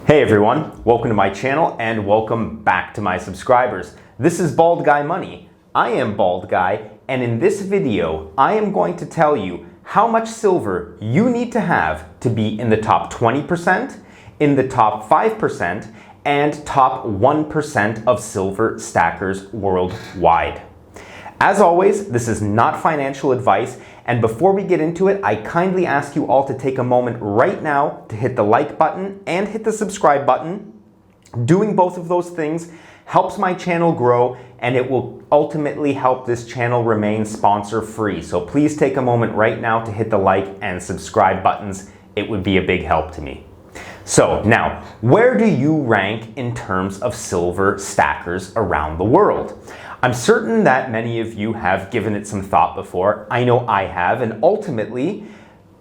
Hey everyone, welcome to my channel and welcome back to my subscribers. This is Bald Guy Money. I am Bald Guy, and in this video, I am going to tell you how much silver you need to have to be in the top 20%, in the top 5%, and top 1% of silver stackers worldwide. As always, this is not financial advice, and before we get into it, I kindly ask you all to take a moment right now to hit the like button and hit the subscribe button. Doing both of those things helps my channel grow, and it will ultimately help this channel remain sponsor free. So please take a moment right now to hit the like and subscribe buttons. It would be a big help to me. So now, where do you rank in terms of silver stackers around the world? I'm certain that many of you have given it some thought before. I know I have, and ultimately,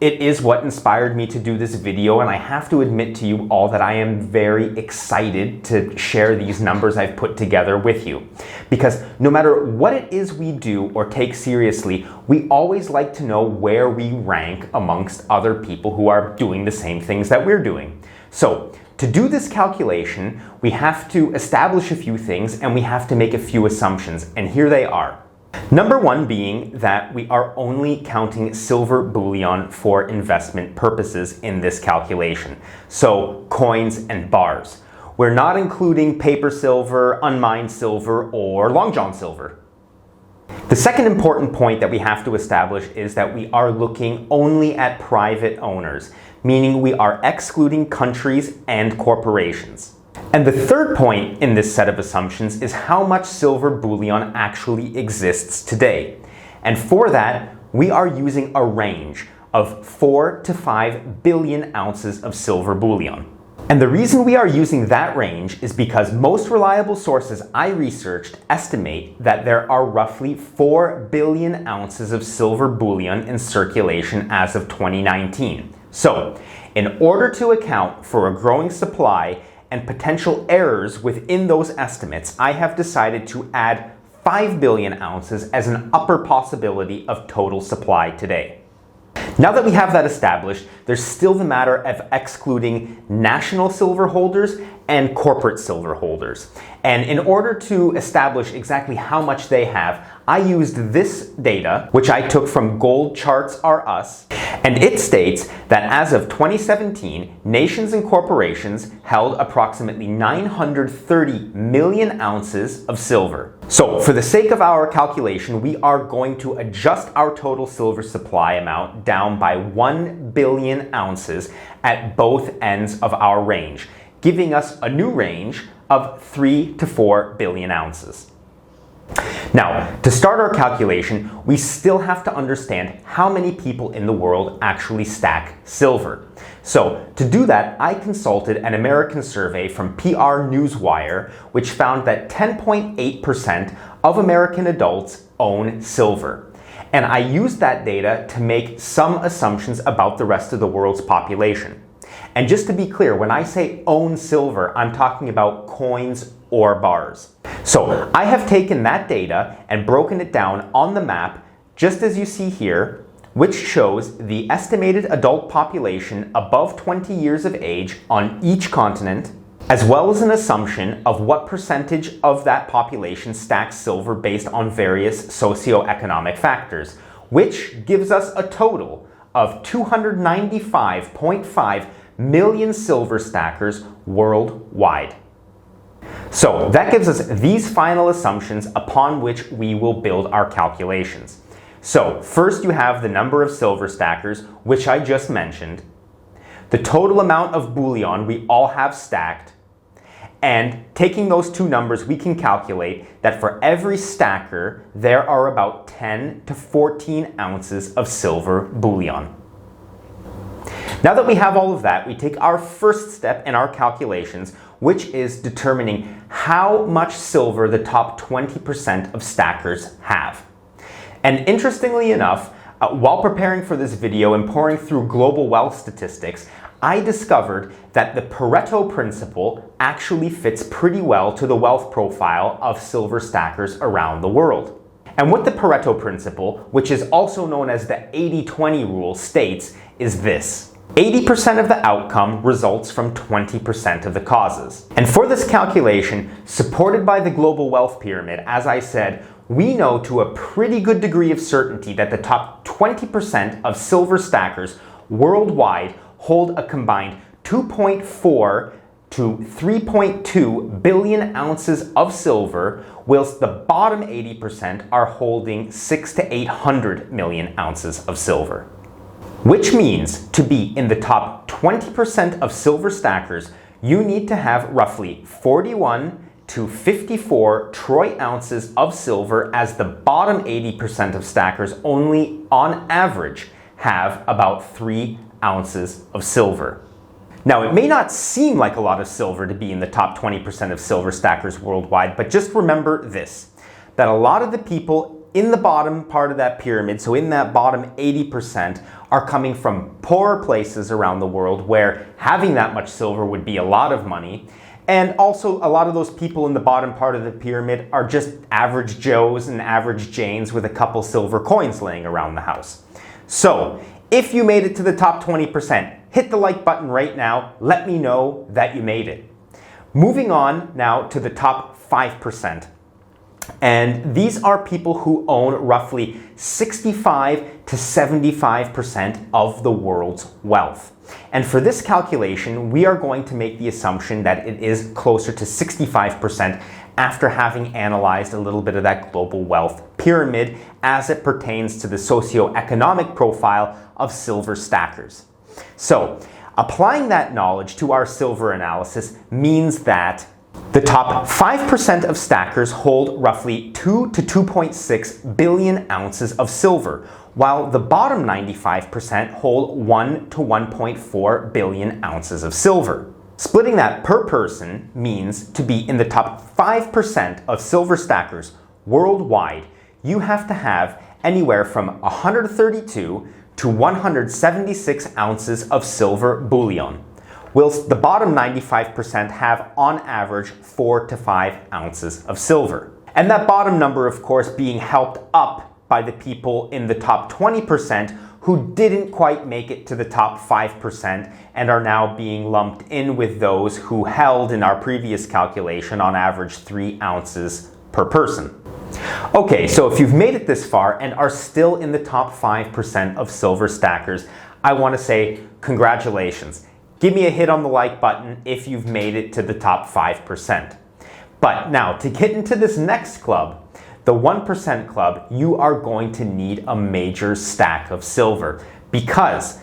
it is what inspired me to do this video, and I have to admit to you all that I am very excited to share these numbers I've put together with you. Because no matter what it is we do or take seriously, we always like to know where we rank amongst other people who are doing the same things that we're doing. So, to do this calculation, we have to establish a few things and we have to make a few assumptions, and here they are. Number one being that we are only counting silver bullion for investment purposes in this calculation. So coins and bars. We're not including paper silver, unmined silver, or long john silver. The second important point that we have to establish is that we are looking only at private owners, meaning we are excluding countries and corporations. And the third point in this set of assumptions is how much silver bullion actually exists today. And for that, we are using a range of 4 to 5 billion ounces of silver bullion. And the reason we are using that range is because most reliable sources I researched estimate that there are roughly 4 billion ounces of silver bullion in circulation as of 2019. So, in order to account for a growing supply and potential errors within those estimates, I have decided to add 5 billion ounces as an upper possibility of total supply today. Now that we have that established, there's still the matter of excluding national silver holders and corporate silver holders. And in order to establish exactly how much they have, I used this data, which I took from Gold Charts R Us, and it states that as of 2017, nations and corporations held approximately 930 million ounces of silver. So for the sake of our calculation, we are going to adjust our total silver supply amount down by 1 billion ounces at both ends of our range, giving us a new range of 3 to 4 billion ounces. Now, to start our calculation, we still have to understand how many people in the world actually stack silver. So, to do that, I consulted an American survey from PR Newswire, which found that 10.8% of American adults own silver. And I used that data to make some assumptions about the rest of the world's population. And just to be clear, when I say own silver, I'm talking about coins or bars. So I have taken that data and broken it down on the map, just as you see here, which shows the estimated adult population above 20 years of age on each continent, as well as an assumption of what percentage of that population stacks silver based on various socioeconomic factors, which gives us a total of 295.5 million silver stackers worldwide. So that gives us these final assumptions upon which we will build our calculations. So first you have the number of silver stackers, which I just mentioned, the total amount of bullion we all have stacked, and taking those two numbers, we can calculate that for every stacker, there are about 10 to 14 ounces of silver bullion. Now that we have all of that, we take our first step in our calculations, which is determining how much silver the top 20% of stackers have. And interestingly enough, while preparing for this video and pouring through global wealth statistics, I discovered that the Pareto principle actually fits pretty well to the wealth profile of silver stackers around the world. And what the Pareto principle, which is also known as the 80-20 rule, states is this. 80% of the outcome results from 20% of the causes. And for this calculation, supported by the global wealth pyramid, as I said, we know to a pretty good degree of certainty that the top 20% of silver stackers worldwide hold a combined 2.4 to 3.2 billion ounces of silver, whilst the bottom 80% are holding 600 to 800 million ounces of silver. Which means to be in the top 20% of silver stackers, you need to have roughly 41 to 54 troy ounces of silver, as the bottom 80% of stackers only on average have about 3 ounces of silver. Now, it may not seem like a lot of silver to be in the top 20% of silver stackers worldwide, but just remember this, that a lot of the people in the bottom part of that pyramid, so in that bottom 80%, are coming from poorer places around the world where having that much silver would be a lot of money. And also, a lot of those people in the bottom part of the pyramid are just average Joes and average Janes with a couple silver coins laying around the house. So, if you made it to the top 20%, hit the like button right now. Let me know that you made it. Moving on now to the top 5%. And these are people who own roughly 65 to 75% of the world's wealth. And for this calculation, we are going to make the assumption that it is closer to 65% after having analyzed a little bit of that global wealth pyramid as it pertains to the socioeconomic profile of silver stackers. So, applying that knowledge to our silver analysis means that the top 5% of stackers hold roughly 2 to 2.6 billion ounces of silver, while the bottom 95% hold 1 to 1.4 billion ounces of silver. Splitting that per person means to be in the top 5% of silver stackers worldwide, you have to have anywhere from 132 to 176 ounces of silver bullion, whilst the bottom 95% have on average 4 to 5 ounces of silver. And that bottom number, of course, being helped up by the people in the top 20% who didn't quite make it to the top 5% and are now being lumped in with those who held in our previous calculation on average 3 ounces per person. Okay, so if you've made it this far and are still in the top 5% of silver stackers, I want to say congratulations. Give me a hit on the like button if you've made it to the top 5%. But now, to get into this next club, the 1% club, you are going to need a major stack of silver, because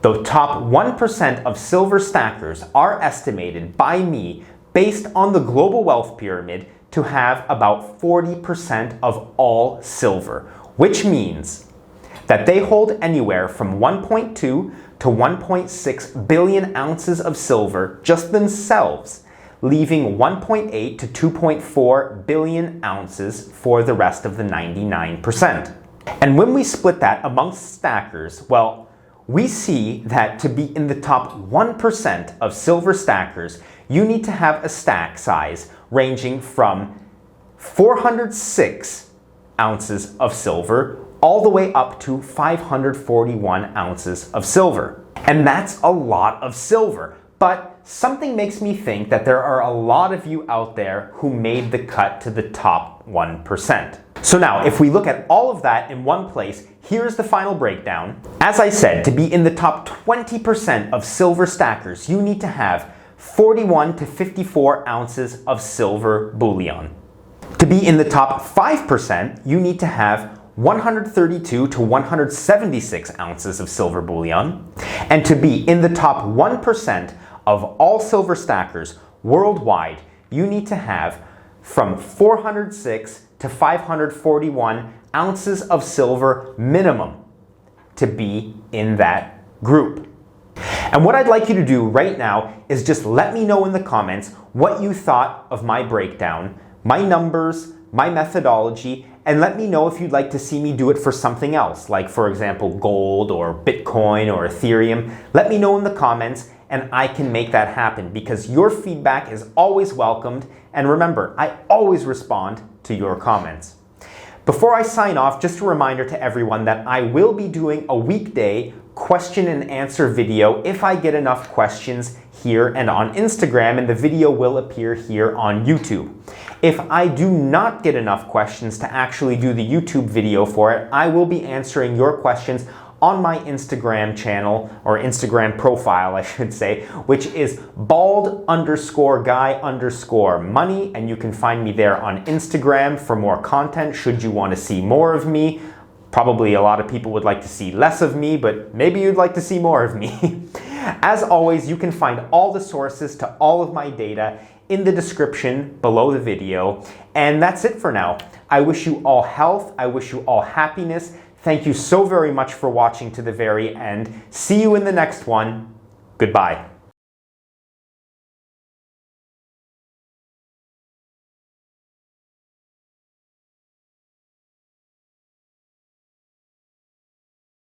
the top 1% of silver stackers are estimated by me, based on the global wealth pyramid, to have about 40% of all silver, which means that they hold anywhere from 1.2 to 1.6 billion ounces of silver just themselves, leaving 1.8 to 2.4 billion ounces for the rest of the 99%. And when we split that amongst stackers, well, we see that to be in the top 1% of silver stackers, you need to have a stack size ranging from 406 ounces of silver all the way up to 541 ounces of silver. And that's a lot of silver. But something makes me think that there are a lot of you out there who made the cut to the top 1%. So now, if we look at all of that in one place, here's the final breakdown. As I said, to be in the top 20% of silver stackers, you need to have 41 to 54 ounces of silver bullion. To be in the top 5%, you need to have 132 to 176 ounces of silver bullion. And to be in the top 1% of all silver stackers worldwide, you need to have from 406 to 541 ounces of silver minimum to be in that group. And what I'd like you to do right now is just let me know in the comments what you thought of my breakdown, my numbers, my methodology, and let me know if you'd like to see me do it for something else, like for example gold or Bitcoin or Ethereum. Let me know in the comments and I can make that happen, because your feedback is always welcomed, and remember, I always respond to your comments. Before I sign off, just a reminder to everyone that I will be doing a weekday question and answer video if I get enough questions here and on Instagram, and the video will appear here on YouTube. If I do not get enough questions to actually do the YouTube video for it, I will be answering your questions on my Instagram channel, or Instagram profile, I should say, which is bald_guy_money, and you can find me there on Instagram for more content should you want to see more of me. Probably a lot of people would like to see less of me, but maybe you'd like to see more of me. As always, you can find all the sources to all of my data in the description below the video. And that's it for now. I wish you all health. I wish you all happiness. Thank you so very much for watching to the very end. See you in the next one. Goodbye.